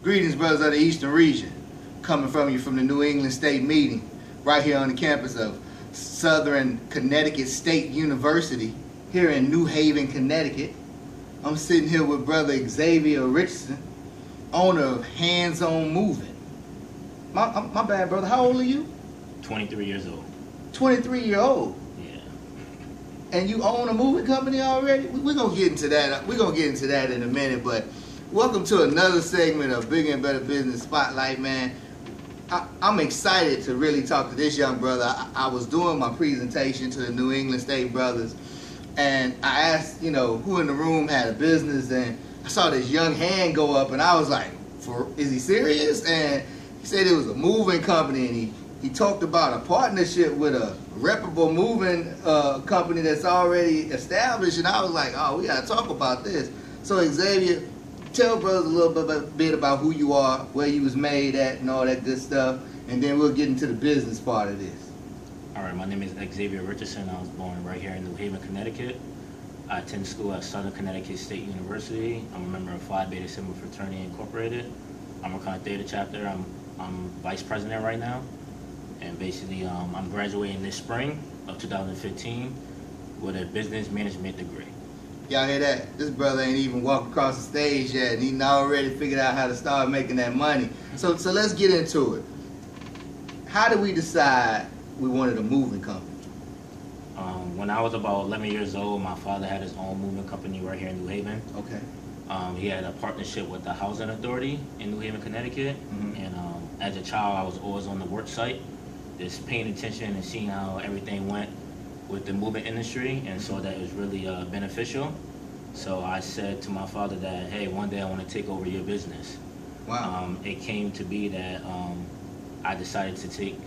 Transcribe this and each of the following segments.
Greetings, brothers of the Eastern region. Coming from you from the New England State meeting, right here on the campus of Southern Connecticut State University, here in New Haven, Connecticut. I'm sitting here with Brother Xavier Richardson, owner of Hands On Moving. My bad, brother. How old are you? 23 years old. 23-year-old. Yeah. And you own a moving company already? We're gonna get into that. We're gonna get into that in a minute. But welcome to another segment of Bigger and Better Business Spotlight, man. I'm excited to really talk to this young brother. I was doing my presentation to the New England State brothers, and I asked, who in the room had a business, and I saw this young hand go up, and I was like, is he serious? And he said it was a moving company, and he talked about a partnership with a reputable moving company that's already established, and I was like, oh, we gotta talk about this. So Xavier, tell brothers a little bit about who you are, where you was made at, and all that good stuff, and then we'll get into the business part of this. All right, my name is Xavier Richardson. I was born right here in New Haven, Connecticut. I attend school at Southern Connecticut State University. I'm a member of Phi Beta Sigma Fraternity Incorporated. I'm a Chi Theta chapter. I'm vice president right now, and basically I'm graduating this spring of 2015 with a business management degree. Y'all hear that? This brother ain't even walked across the stage yet, and he already figured out how to start making that money. So let's get into it. How did we decide we wanted a moving company? When I was about 11 years old, my father had his own moving company right here in New Haven. Okay. He had a partnership with the Housing Authority in New Haven, Connecticut. Mm-hmm. And as a child, I was always on the work site, just paying attention and seeing how everything went with the moving industry, and so that it was really beneficial. So I said to my father that, hey, one day I want to take over your business. Wow. It came to be that I decided to take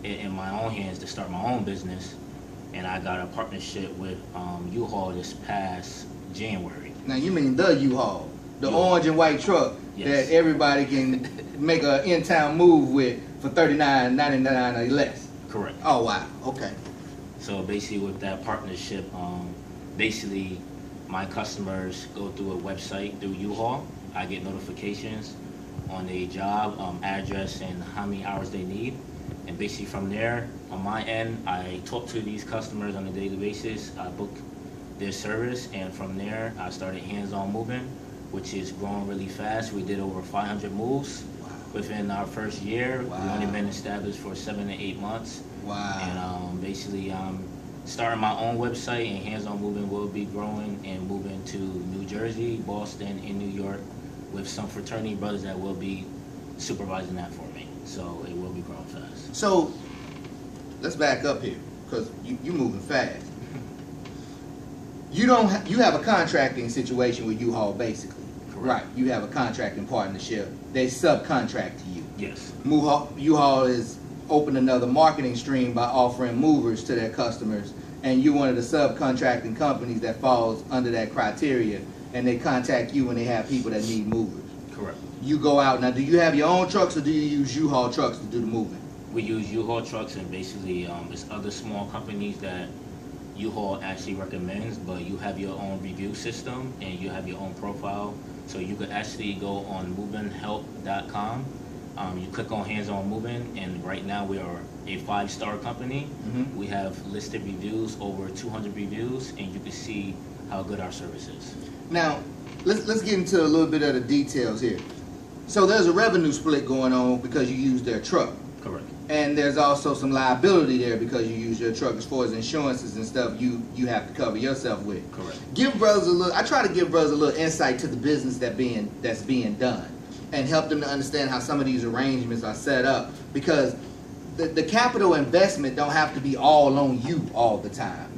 it in my own hands to start my own business, and I got a partnership with U-Haul this past January. Now you mean the U-Haul, the orange and white truck, yes, that everybody can make an in-town move with for $39.99 or less. Correct. Oh wow. Okay. So basically with that partnership, basically my customers go through a website through U-Haul. I get notifications on their job, address, and how many hours they need. And basically from there, on my end, I talk to these customers on a daily basis. I book their service, and from there, I started Hands On Moving, which is growing really fast. We did over 500 moves within our first year. Wow. We've only been established for 7 to 8 months. Wow. And basically, starting my own website, and Hands On Moving will be growing and moving to New Jersey, Boston, and New York with some fraternity brothers that will be supervising that for me. So it will be growing fast. So let's back up here, because you moving fast. You have a contracting situation with U-Haul, basically. Correct. Right. You have a contracting partnership. They subcontract to you. Yes. U-Haul is open another marketing stream by offering movers to their customers, and you're one of the subcontracting companies that falls under that criteria, and they contact you when they have people that need movers. Correct. You go out. Now, do you have your own trucks, or do you use U-Haul trucks to do the moving? We use U-Haul trucks, and basically it's other small companies that U-Haul actually recommends, but you have your own review system and you have your own profile. So you could actually go on movinghelp.com. You click on Hands On Moving, and right now we are a 5-star company. Mm-hmm. We have listed reviews, over 200 reviews, and you can see how good our service is. Now, let's get into a little bit of the details here. So there's a revenue split going on because you use their truck. Correct. And there's also some liability there because you use your truck as far as insurances and stuff you have to cover yourself with. Correct. Give brothers a little. I try to give brothers a little insight to the business that's being done, and help them to understand how some of these arrangements are set up, because the capital investment don't have to be all on you all the time.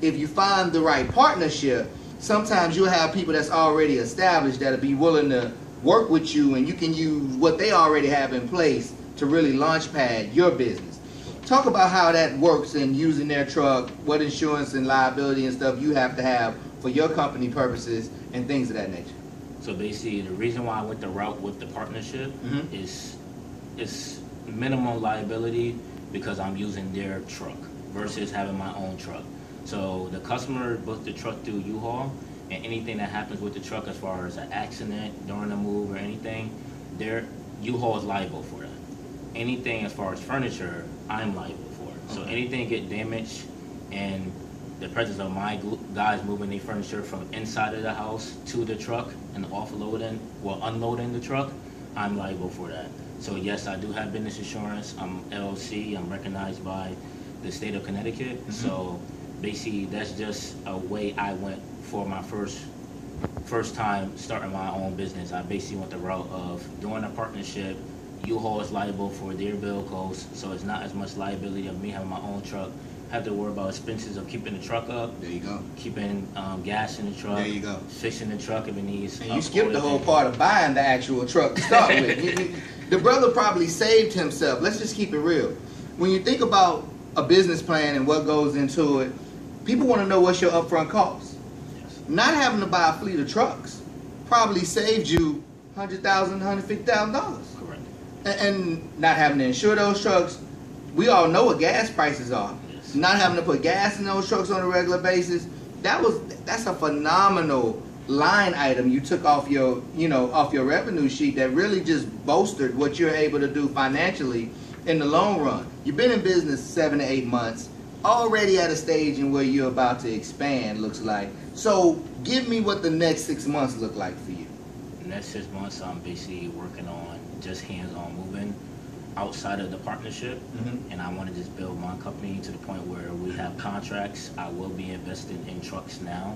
If you find the right partnership, sometimes you'll have people that's already established that'll be willing to work with you, and you can use what they already have in place to really launch pad your business. Talk about how that works in using their truck, what insurance and liability and stuff you have to have for your company purposes and things of that nature. So basically, the reason why I went the route with the partnership is minimum liability because I'm using their truck versus having my own truck. So the customer books the truck through U-Haul, and anything that happens with the truck as far as an accident during a move or anything, There, U-Haul is liable for that. Anything as far as furniture, I'm liable for it. So anything get damaged in the presence of my guys moving their furniture from inside of the house to the truck and offloading or unloading the truck, I'm liable for that. So yes, I do have business insurance. I'm LLC. I'm recognized by the state of Connecticut. So basically, that's just a way I went for my first time starting my own business. I basically went the route of doing a partnership. U-Haul is liable for their bill costs, so it's not as much liability of me having my own truck. Have to worry about expenses of keeping the truck up. There you go. Keeping gas in the truck. There you go. Fixing the truck if it needs. And you skipped the whole part of buying the actual truck to start with. The brother probably saved himself. Let's just keep it real. When you think about a business plan and what goes into it, people want to know what's your upfront cost. Yes. Not having to buy a fleet of trucks probably saved you $100,000, $150,000. Correct. And not having to insure those trucks, we all know what gas prices are. Yes. Not having to put gas in those trucks on a regular basis, that's a phenomenal line item you took off your revenue sheet that really just bolstered what you're able to do financially in the long run. You've been in business 7 to 8 months, already at a stage in where you're about to expand, looks like. So give me what the next 6 months look like for you. The next 6 months, I'm basically working on just hands-on moving outside of the partnership, and I want to just build my company to the point where we have contracts. I will be investing in trucks now.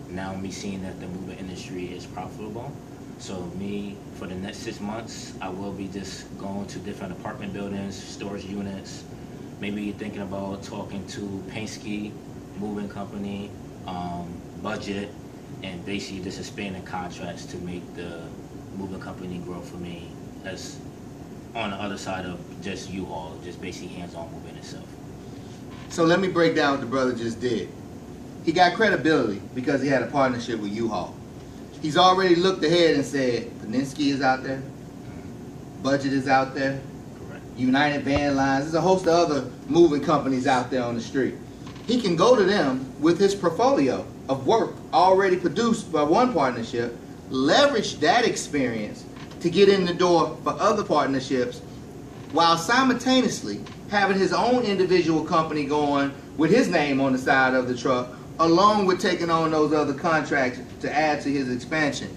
Now me seeing that the moving industry is profitable. So me, for the next 6 months, I will be just going to different apartment buildings, storage units, maybe thinking about talking to Penske, moving company, budget, and basically just expanding contracts to make the moving company grow for me as on the other side of just U-Haul, just basically hands-on moving itself. So let me break down what the brother just did. He got credibility because he had a partnership with U-Haul. He's already looked ahead and said, Penske is out there, Budget is out there, Correct. United Van Lines, there's a host of other moving companies out there on the street. He can go to them with his portfolio of work already produced by one partnership, leverage that experience to get in the door for other partnerships, while simultaneously having his own individual company going with his name on the side of the truck, along with taking on those other contracts to add to his expansion.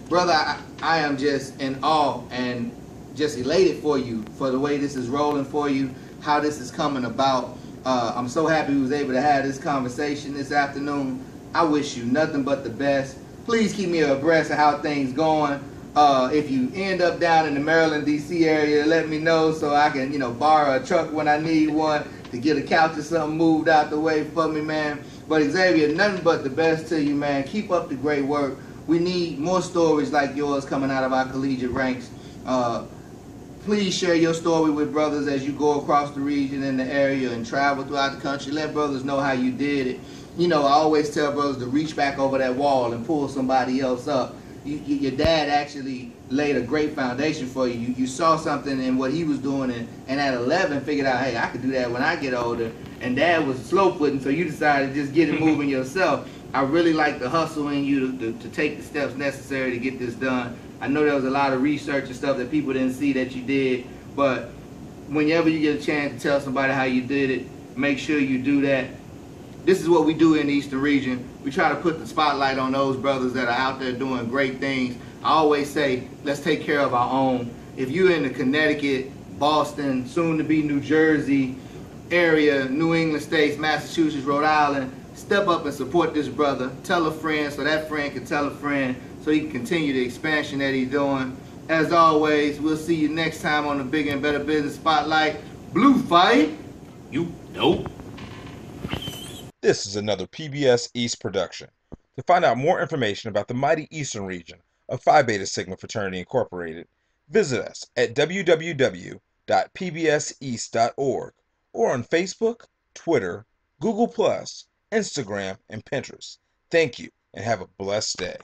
Brother, I am just in awe and just elated for you, for the way this is rolling for you, how this is coming about. I'm so happy we was able to have this conversation this afternoon. I wish you nothing but the best. Please keep me abreast of how things going. If you end up down in the Maryland, D.C. area, let me know so I can, borrow a truck when I need one to get a couch or something moved out the way for me, man. But Xavier, nothing but the best to you, man. Keep up the great work. We need more stories like yours coming out of our collegiate ranks. Please share your story with brothers as you go across the region and the area and travel throughout the country. Let brothers know how you did it. I always tell brothers to reach back over that wall and pull somebody else up. Your dad actually laid a great foundation for you. You saw something in what he was doing, and at 11 figured out, hey, I could do that when I get older. And dad was slow footing, so you decided to just get it moving yourself. I really like the hustle in you to take the steps necessary to get this done. I know there was a lot of research and stuff that people didn't see that you did, but whenever you get a chance to tell somebody how you did it, make sure you do that. This is what we do in the Eastern region. We try to put the spotlight on those brothers that are out there doing great things. I always say, let's take care of our own. If you're in the Connecticut, Boston, soon to be New Jersey area, New England states, Massachusetts, Rhode Island, step up and support this brother. Tell a friend so that friend can tell a friend so he can continue the expansion that he's doing. As always, we'll see you next time on the Bigger and Better Business Spotlight. Blue fight. You dope. This is another PBS East production. To find out more information about the mighty Eastern region of Phi Beta Sigma Fraternity Incorporated, visit us at www.pbseast.org or on Facebook, Twitter, Google+, Instagram, and Pinterest. Thank you and have a blessed day.